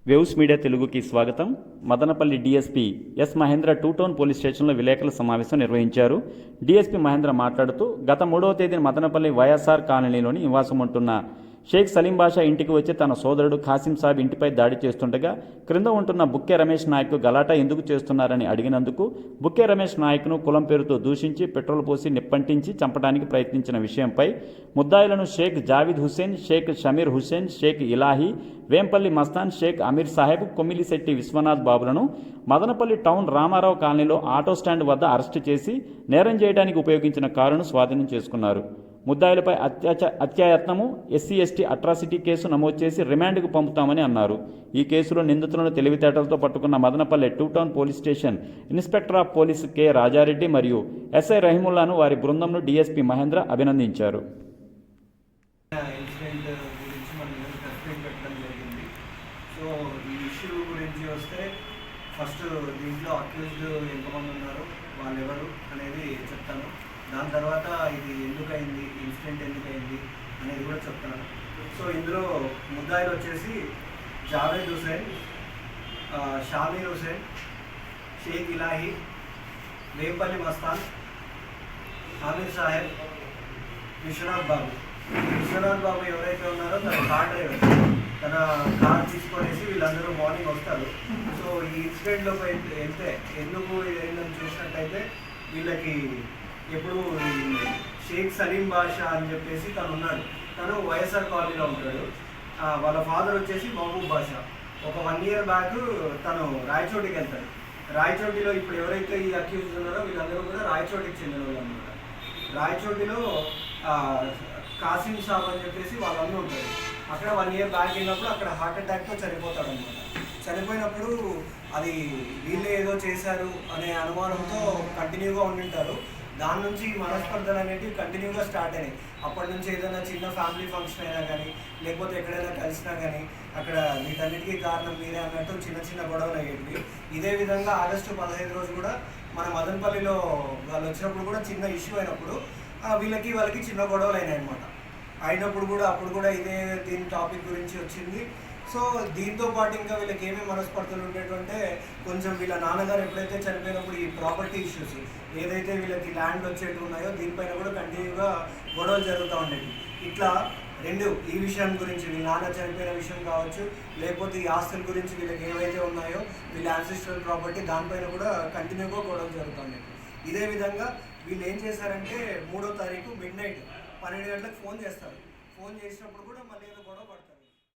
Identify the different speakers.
Speaker 1: Waves Media తెలుగుకి స్వాగతం. Madanapalle DSP S Mahendra 2 town police స్టేషన్లో విలేకరుల సమావేశం నిర్వహించారు. డీఎస్పీ మహేంద్ర మాట్లాడుతూ గత 3వ తేదీన మదనపల్లి వైఎస్ఆర్ కాలనీలోని నివాసం ఉంటున్న షేక్ సలీం బాషా ఇంటికి వచ్చి తన సోదరుడు ఖాసిం సాబ్ ఇంటిపై దాడి చేస్తుండగా క్రింద ఉంటున్న బుక్కే రమేష్ నాయక్ గలాటా ఎందుకు చేస్తున్నారని అడిగినందుకు బుక్కే రమేష్ నాయక్ను కులం పేరుతో దూషించి పెట్రోల్ పోసి నిప్పంటించి చంపడానికి ప్రయత్నించిన విషయంపై ముద్దాయిలను షేక్ జావీద్ హుస్సేన్, షేక్ షమీర్ హుస్సేన్, షేక్ ఇలాహీ, వేంపల్లి మస్తాన్, షేక్ అమీర్ సాహెబ్, కొమ్మిలిశెట్టి విశ్వనాథ్ బాబులను మదనపల్లి టౌన్ రామారావు కాలనీలో ఆటో స్టాండ్ వద్ద అరెస్టు చేసి నేరం చేయడానికి ఉపయోగించిన కారును స్వాధీనం చేసుకున్నారు. ముద్దాయిలపై అత్యాయత్నము, ఎస్సీ/ఎస్టీ అట్రాసిటీ కేసు నమోదు చేసి రిమాండ్కు పంపుతామని అన్నారు. ఈ కేసులో నిందితులను తెలివితేటలతో పట్టుకున్న Madanapalle 2 town police station inspector of police K Rajareddy మరియు ఎస్ఐ రహీముల్లాను వారి బృందంను డీఎస్పీ మహేంద్ర అభినందించారు.
Speaker 2: ఫస్ట్ దీంట్లో అక్యూజ్డ్ ఎంతమంది ఉన్నారు, వాళ్ళు ఎవరు అనేది చెప్తాను. దాని తర్వాత ఇది ఎందుకైంది, ఇన్సిడెంట్ ఎందుకైంది అనేది కూడా చెప్తాను. సో ఇందులో ముద్దాయిలు వచ్చేసి జావేద్ హుస్సేన్, షామీర్ హుస్సేన్, షేక్ ఇలాహీ, వేంపల్లి మస్తాన్, అమీర్ సాహెబ్, విశ్వనాథ్ బాబు. విశ్వనాథ్ బాబు ఎవరైతే ఉన్నారో తన కార్ డ్రైవర్, తన కార్ తీసుకొనేసి వీళ్ళందరూ మార్నింగ్ వస్తారు. సో ఈ ఇన్సిడెంట్లోకి వెళ్తే ఎందుకు ఏంటని చూసినట్టయితే వీళ్ళకి ఎప్పుడు షేక్ సలీం బాషా అని చెప్పేసి తను ఉన్నాడు. తను వైఎస్ఆర్ కాలనీలో ఉంటాడు. వాళ్ళ ఫాదర్ వచ్చేసి మహబూబ్ బాషా. ఒక 1 year బ్యాక్ తను రాయచోటికి వెళ్తాడు. రాయచోటిలో ఇప్పుడు ఎవరైతే ఈ అక్యూజ్ ఉన్నారో వీళ్ళందరూ కూడా రాయచోటికి చెందిన వాళ్ళు అన్నమాట. రాయచోటిలో ఖాసిం సాబ్ అని చెప్పేసి వాళ్ళందరూ ఉంటారు. అక్కడ 1 year బ్యాక్ వెళ్ళినప్పుడు అక్కడ హార్ట్ అటాక్తో చనిపోతాడు అనమాట. చనిపోయినప్పుడు అది వీళ్ళే ఏదో చేశారు అనే అనుమానంతో కంటిన్యూగా ఉండింటారు. దాని నుంచి మనస్పర్ధలు అనేవి కంటిన్యూగా స్టార్ట్ అయినాయి. అప్పటి నుంచి ఏదైనా చిన్న ఫ్యామిలీ ఫంక్షన్ అయినా కానీ, లేకపోతే ఎక్కడైనా కలిసినా కానీ అక్కడ వీటన్నిటికీ కారణం మీరే అన్నట్టు చిన్న చిన్న గొడవలు అయ్యేవి. ఇదే విధంగా ఆగస్టు 15 రోజు కూడా మన మదనపల్లిలో వాళ్ళు వచ్చినప్పుడు కూడా చిన్న ఇష్యూ అయినప్పుడు వాళ్ళకి చిన్న గొడవలు అయినాయి అనమాట. అయినప్పుడు కూడా అప్పుడు కూడా ఇదే దీని టాపిక్ గురించి వచ్చింది. సో దీంతో పాటు ఇంకా వీళ్ళకి ఏమేమి మనస్పర్ధలు ఉండేటంటే కొంచెం వీళ్ళ నాన్నగారు ఎప్పుడైతే చనిపోయినప్పుడు ఈ ప్రాపర్టీ ఇష్యూస్ ఏదైతే వీళ్ళకి ల్యాండ్ వచ్చేట్టు ఉన్నాయో దీనిపైన కూడా కంటిన్యూగా గొడవలు జరుగుతూ ఉండేవి. ఇట్లా ఈ విషయం గురించి వీళ్ళ నాన్న చనిపోయిన విషయం కావచ్చు, లేకపోతే ఈ ఆస్తుల గురించి వీళ్ళకి ఏవైతే ఉన్నాయో వీళ్ళ యాన్సిస్ట్రల్ ప్రాపర్టీ దానిపైన కూడా కంటిన్యూగా గొడవలు జరుగుతూ ఉండేవి. ఇదే విధంగా వీళ్ళు ఏం చేశారంటే 3వ తారీఖు midnight 12 గంటలకు ఫోన్ చేస్తారు. ఫోన్ చేసినప్పుడు కూడా మళ్ళీ ఏదో గొడవ పడతారు.